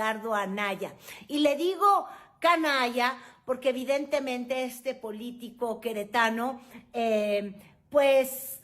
Ricardo Anaya. Y le digo canalla porque evidentemente este político queretano, pues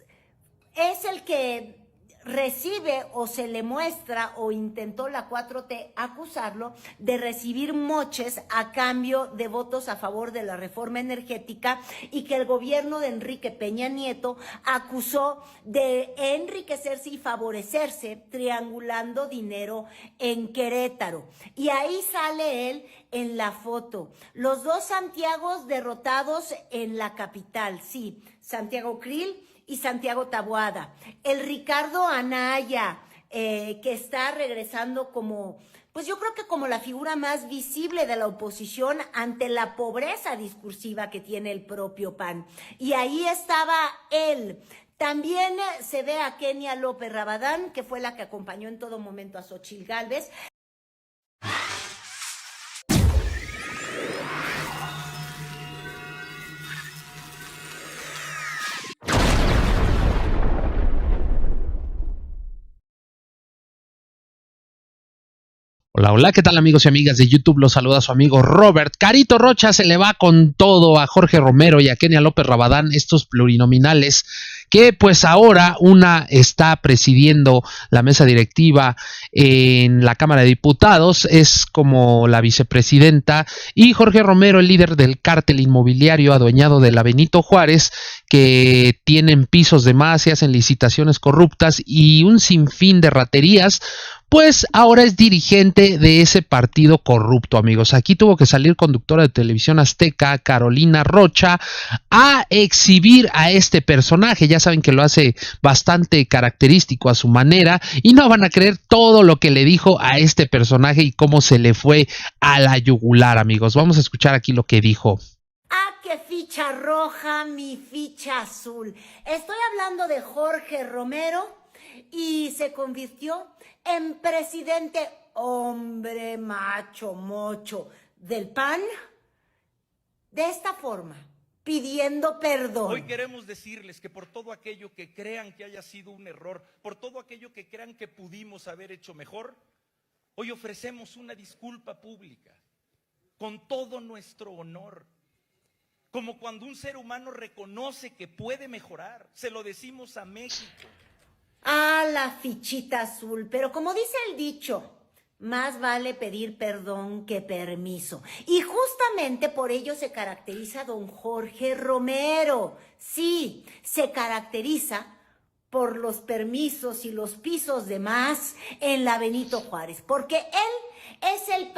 es el que recibe o se le muestra o intentó la 4T acusarlo de recibir moches a cambio de votos a favor de la reforma energética y que el gobierno de Enrique Peña Nieto acusó de enriquecerse y favorecerse triangulando dinero en Querétaro. Y ahí sale él en la foto. Los dos Santiagos derrotados en la capital, sí, Santiago Krill y Santiago Taboada. El Ricardo Anaya, que está regresando como, pues yo creo que como la figura más visible de la oposición ante la pobreza discursiva que tiene el propio PAN. Y ahí estaba él. También se ve a Kenia López Rabadán, que fue la que acompañó en todo momento a Xóchitl Gálvez. Hola, hola, ¿qué tal amigos y amigas de YouTube? Los saluda su amigo Robert. Carito Rocha se le va con todo a Jorge Romero y a Kenia López Rabadán, estos plurinominales, que pues ahora una está presidiendo la mesa directiva en la Cámara de Diputados, es como la vicepresidenta, y Jorge Romero, el líder del cártel inmobiliario adueñado de la Benito Juárez, que tienen pisos de más y hacen licitaciones corruptas y un sinfín de raterías, pues ahora es dirigente de ese partido corrupto, amigos. Aquí tuvo que salir conductora de televisión azteca, Carolina Rocha, a exhibir a este personaje. Ya saben que lo hace bastante característico a su manera y no van a creer todo lo que le dijo a este personaje y cómo se le fue a la yugular, amigos. Vamos a escuchar aquí lo que dijo. ¡Ah, qué ficha roja, mi ficha azul! Estoy hablando de Jorge Romero y se convirtió en presidente, hombre macho, mocho, del PAN, de esta forma, pidiendo perdón. Hoy queremos decirles que por todo aquello que crean que haya sido un error, por todo aquello que crean que pudimos haber hecho mejor, hoy ofrecemos una disculpa pública, con todo nuestro honor. Como cuando un ser humano reconoce que puede mejorar, se lo decimos a México. Ah, la fichita azul, pero como dice el dicho, más vale pedir perdón que permiso. Y justamente por ello se caracteriza don Jorge Romero. Sí, se caracteriza por los permisos y los pisos de más en la Benito Juárez, porque él es el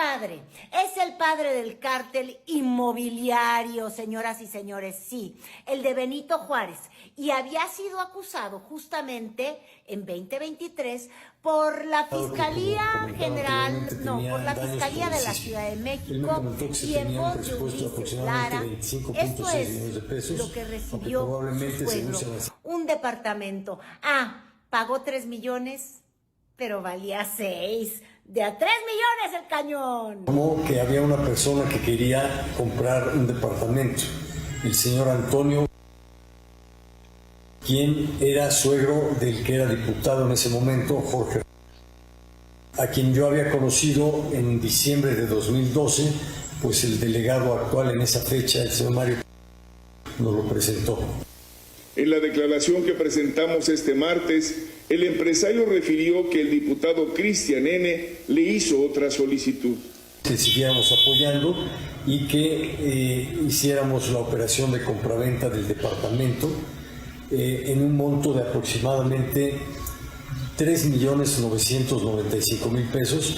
padre del cártel inmobiliario, señoras y señores, sí, el de Benito Juárez, y había sido acusado justamente en 2023 por la Fiscalía General, por la Fiscalía de la Ciudad de México y en voz de Ulises Lara. Esto es lo que recibió su suegro, un departamento. Pagó 3 millones, pero valía 6. De a 3 millones el cañón. Como que había una persona que quería comprar un departamento, el señor Antonio, quien era suegro del que era diputado en ese momento, Jorge, a quien yo había conocido en diciembre de 2012, pues el delegado actual en esa fecha, el señor Mario, nos lo presentó. En la declaración que presentamos este martes, el empresario refirió que el diputado Cristian N. le hizo otra solicitud. Que siguiéramos apoyando y que hiciéramos la operación de compraventa del departamento en un monto de aproximadamente 3.995.000 pesos,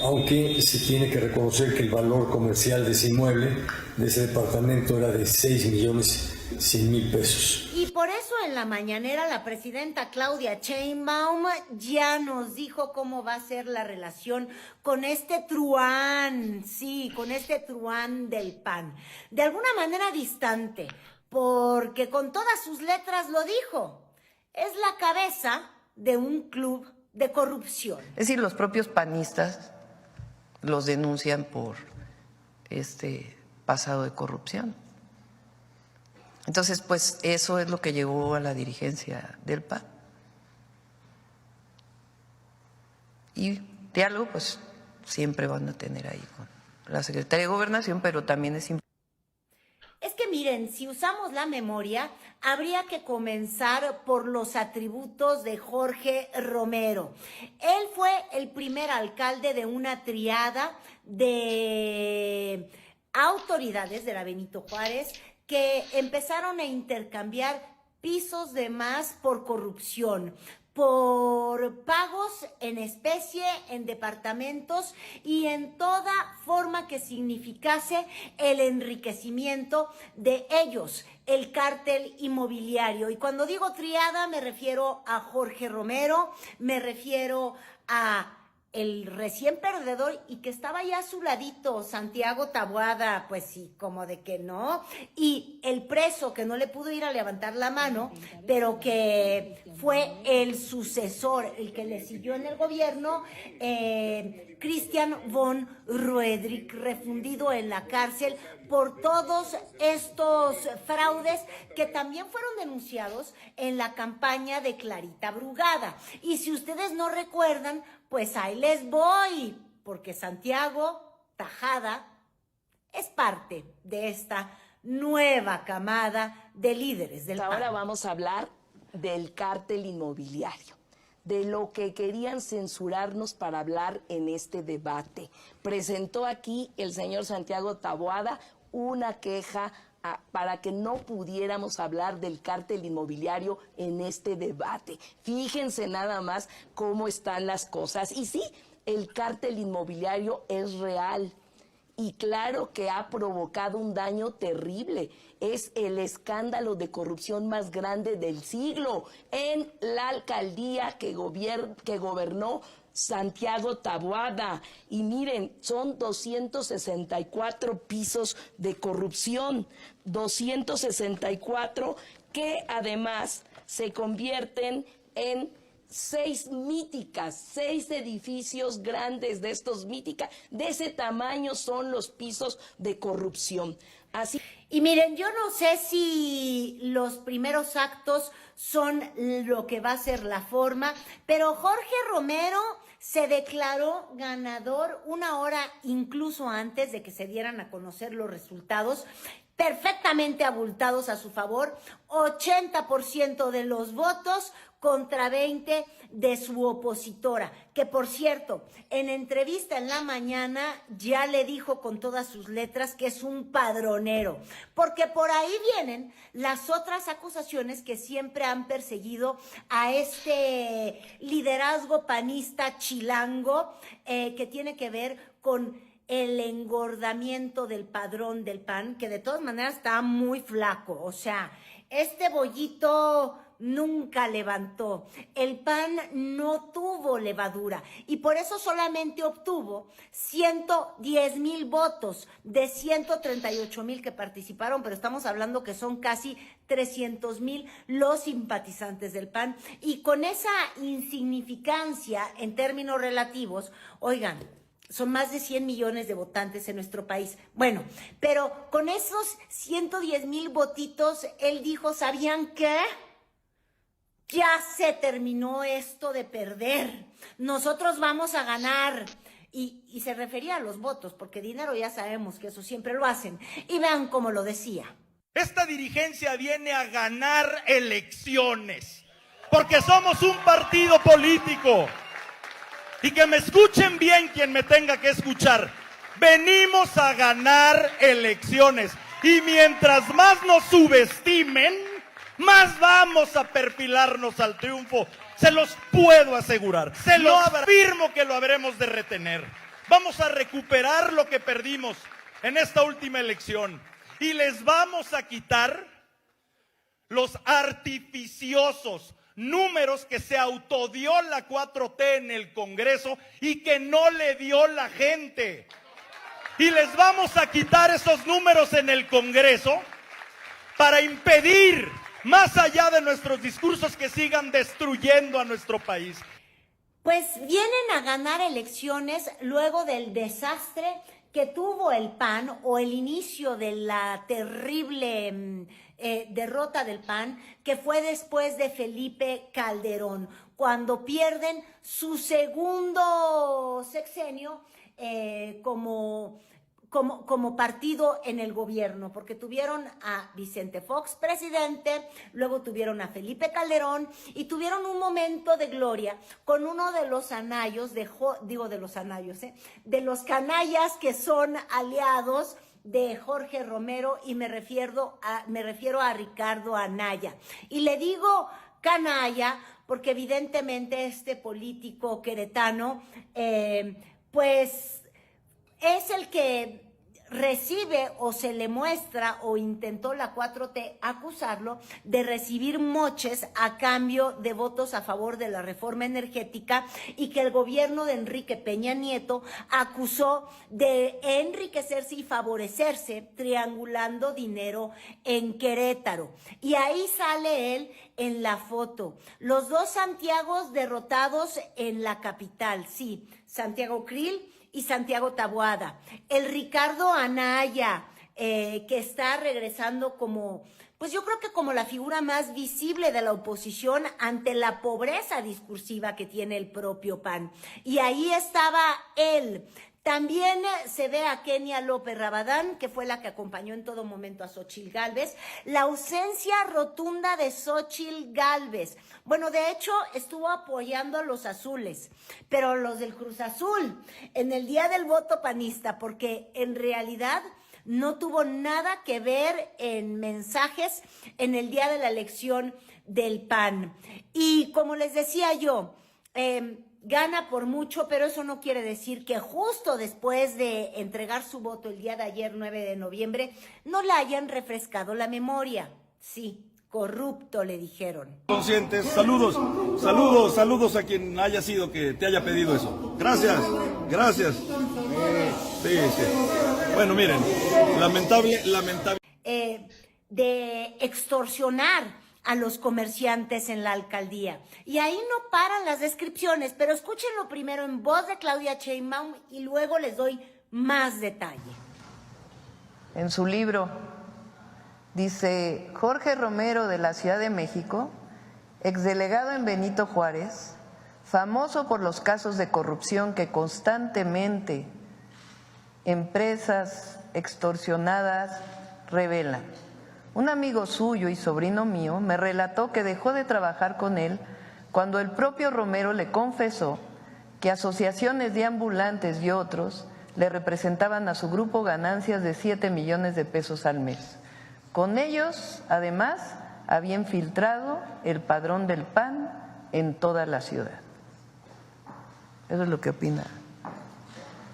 aunque se tiene que reconocer que el valor comercial de ese inmueble, de ese departamento, era de 6.100.000 pesos. Y por eso en la mañanera la presidenta Claudia Sheinbaum ya nos dijo cómo va a ser la relación con este truán, sí, con este truán del PAN. De alguna manera distante, porque con todas sus letras lo dijo. Es la cabeza de un club de corrupción. Es decir, los propios panistas los denuncian por este pasado de corrupción. Entonces, pues eso es lo que llevó a la dirigencia del PAN. Y diálogo, pues siempre van a tener ahí con la Secretaría de Gobernación, pero también es importante. Es que miren, si usamos la memoria, habría que comenzar por los atributos de Jorge Romero. Él fue el primer alcalde de una triada de autoridades de la Benito Juárez que empezaron a intercambiar pisos de más por corrupción, por pagos en especie, en departamentos y en toda forma que significase el enriquecimiento de ellos, el cártel inmobiliario. Y cuando digo triada me refiero a Jorge Romero, me refiero a el recién perdedor y que estaba ya a su ladito, Santiago Taboada, pues sí, como de que no, y el preso que no le pudo ir a levantar la mano, pero que fue el sucesor, el que le siguió en el gobierno, Christian von Roedrich, refundido en la cárcel por todos estos fraudes que también fueron denunciados en la campaña de Clarita Brugada. Y si ustedes no recuerdan, pues ahí les voy, porque Santiago Tajada es parte de esta nueva camada de líderes del PAN. Ahora vamos a hablar del cártel inmobiliario, de lo que querían censurarnos para hablar en este debate. Presentó aquí el señor Santiago Taboada una queja para que no pudiéramos hablar del cártel inmobiliario en este debate. Fíjense nada más cómo están las cosas. Y sí, el cártel inmobiliario es real. Y claro que ha provocado un daño terrible. Es el escándalo de corrupción más grande del siglo en la alcaldía que gobernó Santiago Taboada. Y miren, son 264 pisos de corrupción, 264 que además se convierten en 6 edificios grandes de estos míticas, de ese tamaño son los pisos de corrupción. Así. Y miren, yo no sé si los primeros actos son lo que va a ser la forma, pero Jorge Romero se declaró ganador una hora incluso antes de que se dieran a conocer los resultados, perfectamente abultados a su favor, 80% de los votos contra 20 de su opositora, que por cierto, en entrevista en la mañana ya le dijo con todas sus letras que es un padronero, porque por ahí vienen las otras acusaciones que siempre han perseguido a este liderazgo panista chilango, que tiene que ver con el engordamiento del padrón del PAN, que de todas maneras está muy flaco, o sea, este bollito nunca levantó, el PAN no tuvo levadura y por eso solamente obtuvo 110,000 votos de 138,000 que participaron, pero estamos hablando que son casi 300,000 los simpatizantes del PAN y con esa insignificancia en términos relativos, oigan, son más de 100 millones de votantes en nuestro país. Bueno, pero con esos 110,000 votitos, él dijo, ¿sabían qué? Ya se terminó esto de perder. Nosotros vamos a ganar. Y se refería a los votos, porque dinero ya sabemos que eso siempre lo hacen. Y vean cómo lo decía. Esta dirigencia viene a ganar elecciones, porque somos un partido político. Y que me escuchen bien quien me tenga que escuchar. Venimos a ganar elecciones. Y mientras más nos subestimen, más vamos a perfilarnos al triunfo. Se los puedo asegurar. Se lo afirmo que lo habremos de retener. Vamos a recuperar lo que perdimos en esta última elección. Y les vamos a quitar los artificiosos números que se autodió la 4T en el Congreso y que no le dio la gente. Y les vamos a quitar esos números en el Congreso para impedir, más allá de nuestros discursos, que sigan destruyendo a nuestro país. Pues vienen a ganar elecciones luego del desastre que tuvo el PAN o el inicio de la terrible derrota del PAN, que fue después de Felipe Calderón, cuando pierden su segundo sexenio como partido en el gobierno, porque tuvieron a Vicente Fox presidente, luego tuvieron a Felipe Calderón y tuvieron un momento de gloria con uno de los anayos, de los canallas que son aliados de Jorge Romero, y me refiero a Ricardo Anaya. Y le digo canalla porque evidentemente este político queretano, pues es el que recibe o se le muestra, o intentó la 4T acusarlo de recibir moches a cambio de votos a favor de la reforma energética, y que el gobierno de Enrique Peña Nieto acusó de enriquecerse y favorecerse triangulando dinero en Querétaro. Y ahí sale él en la foto. Los dos Santiagos derrotados en la capital, sí, Santiago Krill y Santiago Taboada. El Ricardo Anaya, que está regresando como, pues yo creo que como la figura más visible de la oposición ante la pobreza discursiva que tiene el propio PAN. Y ahí estaba él. También se ve a Kenia López Rabadán, que fue la que acompañó en todo momento a Xóchitl Gálvez. La ausencia rotunda de Xóchitl Gálvez. Bueno, de hecho, estuvo apoyando a los azules, pero los del Cruz Azul, en el día del voto panista, porque en realidad no tuvo nada que ver en mensajes en el día de la elección del PAN. Y como les decía yo, gana por mucho, pero eso no quiere decir que justo después de entregar su voto el día de ayer, 9 de noviembre, no le hayan refrescado la memoria. Sí, corrupto, le dijeron. Conscientes, saludos a quien haya sido que te haya pedido eso. Gracias. Sí. Bueno, miren, lamentable. De extorsionar a los comerciantes en la alcaldía. Y ahí no paran las descripciones, pero escúchenlo primero en voz de Claudia Sheinbaum y luego les doy más detalle. En su libro dice: Jorge Romero, de la Ciudad de México, exdelegado en Benito Juárez, famoso por los casos de corrupción que constantemente empresas extorsionadas revelan. Un amigo suyo y sobrino mío me relató que dejó de trabajar con él cuando el propio Romero le confesó que asociaciones de ambulantes y otros le representaban a su grupo ganancias de 7 millones de pesos al mes. Con ellos, además, había infiltrado el padrón del PAN en toda la ciudad. Eso es lo que opina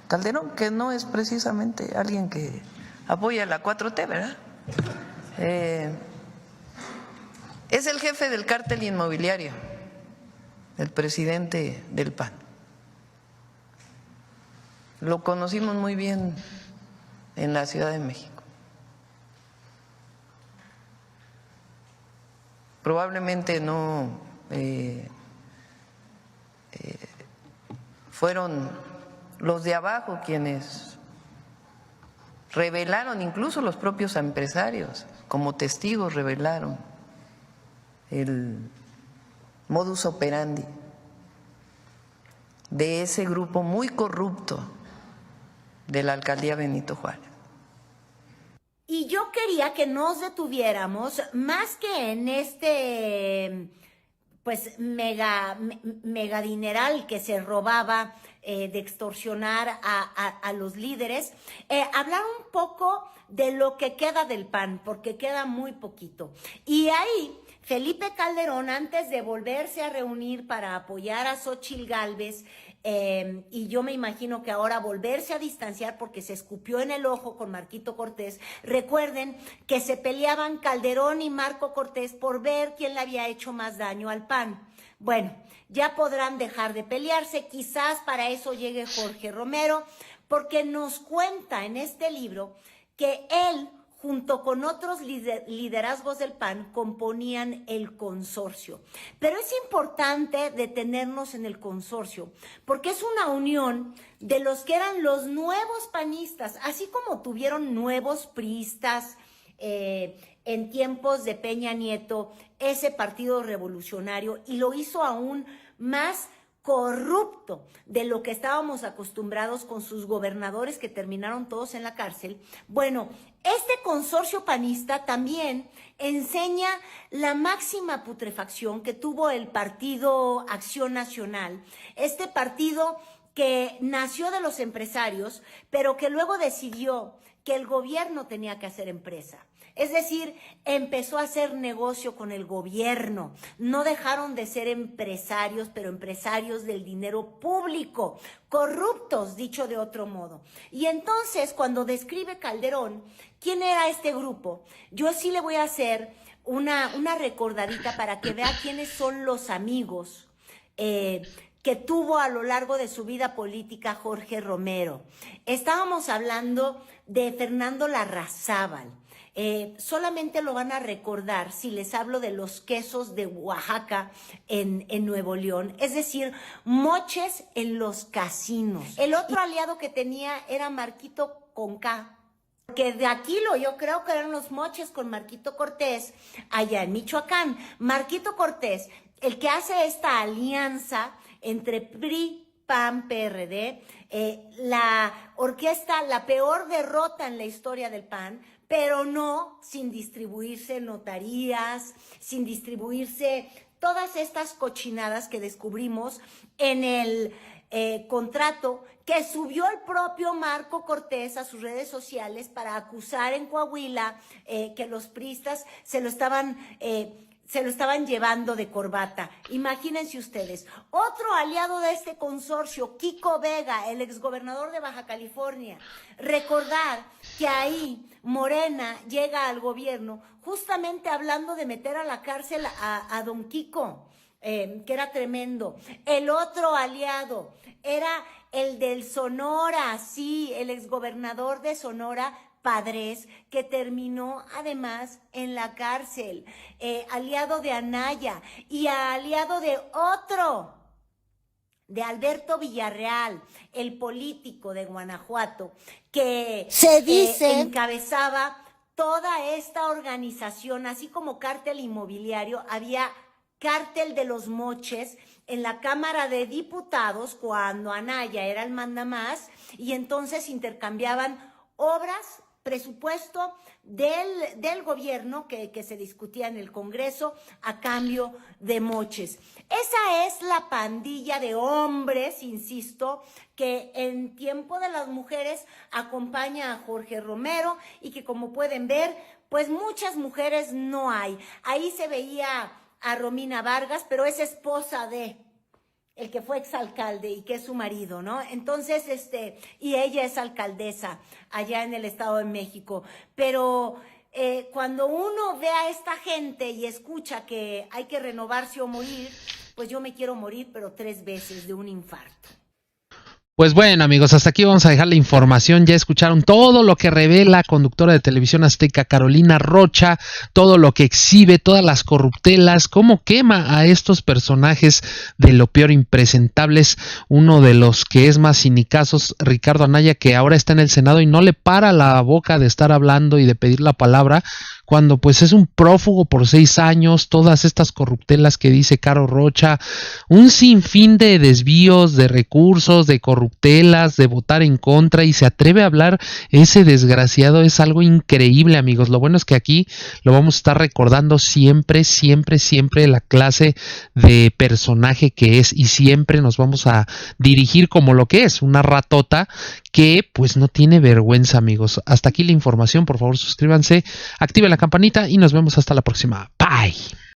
Calderón, que no es precisamente alguien que apoya la 4T, ¿verdad? Es el jefe del cártel inmobiliario, el presidente del PAN. Lo conocimos muy bien en la Ciudad de México. Probablemente no fueron los de abajo quienes revelaron, incluso los propios empresarios, como testigos revelaron el modus operandi de ese grupo muy corrupto de la alcaldía Benito Juárez. Y yo quería que nos detuviéramos más que en este pues mega dineral que se robaba de extorsionar a los líderes, hablar un poco de lo que queda del PAN, porque queda muy poquito. Y ahí Felipe Calderón, antes de volverse a reunir para apoyar a Xóchitl Gálvez, y yo me imagino que ahora volverse a distanciar porque se escupió en el ojo con Marquito Cortés. Recuerden que se peleaban Calderón y Marco Cortés por ver quién le había hecho más daño al PAN. Bueno, ya podrán dejar de pelearse, quizás para eso llegue Jorge Romero, porque nos cuenta en este libro que él, junto con otros liderazgos del PAN, componían el consorcio. Pero es importante detenernos en el consorcio, porque es una unión de los que eran los nuevos panistas, así como tuvieron nuevos priistas en tiempos de Peña Nieto, ese partido revolucionario, y lo hizo aún más corrupto de lo que estábamos acostumbrados con sus gobernadores que terminaron todos en la cárcel. Bueno, este consorcio panista también enseña la máxima putrefacción que tuvo el Partido Acción Nacional, este partido que nació de los empresarios, pero que luego decidió que el gobierno tenía que hacer empresa. Es decir, empezó a hacer negocio con el gobierno. No dejaron de ser empresarios, pero empresarios del dinero público, corruptos, dicho de otro modo. Y entonces, cuando describe Calderón quién era este grupo, yo sí le voy a hacer una recordadita para que vea quiénes son los amigos que tuvo a lo largo de su vida política Jorge Romero. Estábamos hablando de Fernando Larrazábal. Solamente lo van a recordar si les hablo de los quesos de Oaxaca en Nuevo León, es decir, moches en los casinos. El otro aliado que tenía era Marquito con K, que de Aquilo yo creo que eran los moches con Marquito Cortés allá en Michoacán. Marquito Cortés, el que hace esta alianza entre PRI, PAN, PRD, la orquesta, la peor derrota en la historia del PAN, pero no sin distribuirse notarías, sin distribuirse todas estas cochinadas que descubrimos en el contrato que subió el propio Marco Cortés a sus redes sociales para acusar en Coahuila que los priistas se lo estaban llevando de corbata. Imagínense ustedes. Otro aliado de este consorcio, Kiko Vega, el exgobernador de Baja California. Recordar que ahí Morena llega al gobierno justamente hablando de meter a la cárcel a don Kiko, que era tremendo. El otro aliado era el del Sonora, sí, el exgobernador de Sonora, Padres, que terminó además en la cárcel, aliado de Anaya y aliado de otro, de Alberto Villarreal, el político de Guanajuato, que se dice encabezaba toda esta organización, así como cártel inmobiliario, había cártel de los moches en la Cámara de Diputados cuando Anaya era el mandamás y entonces intercambiaban obras, presupuesto del gobierno que se discutía en el Congreso a cambio de moches. Esa es la pandilla de hombres, insisto, que en tiempo de las mujeres acompaña a Jorge Romero y que, como pueden ver, pues muchas mujeres no hay. Ahí se veía a Romina Vargas, pero es esposa de el que fue exalcalde y que es su marido, ¿no? Entonces, y ella es alcaldesa allá en el Estado de México. Pero cuando uno ve a esta gente y escucha que hay que renovarse o morir, pues yo me quiero morir, pero 3 veces de un infarto. Pues bueno, amigos, hasta aquí vamos a dejar la información. Ya escucharon todo lo que revela conductora de Televisión Azteca Carolina Rocha, todo lo que exhibe, todas las corruptelas, cómo quema a estos personajes de lo peor, impresentables. Uno de los que es más cinicazos, Ricardo Anaya, que ahora está en el Senado y no le para la boca de estar hablando y de pedir la palabra, cuando pues es un prófugo por 6 años, todas estas corruptelas que dice Caro Rocha, un sinfín de desvíos, de recursos, de corruptelas, de votar en contra, y se atreve a hablar ese desgraciado. Es algo increíble, amigos. Lo bueno es que aquí lo vamos a estar recordando siempre, siempre, siempre la clase de personaje que es, y siempre nos vamos a dirigir como lo que es, una ratota que pues no tiene vergüenza, amigos. Hasta aquí la información. Por favor, suscríbanse, activen la campanita y nos vemos hasta la próxima. Bye.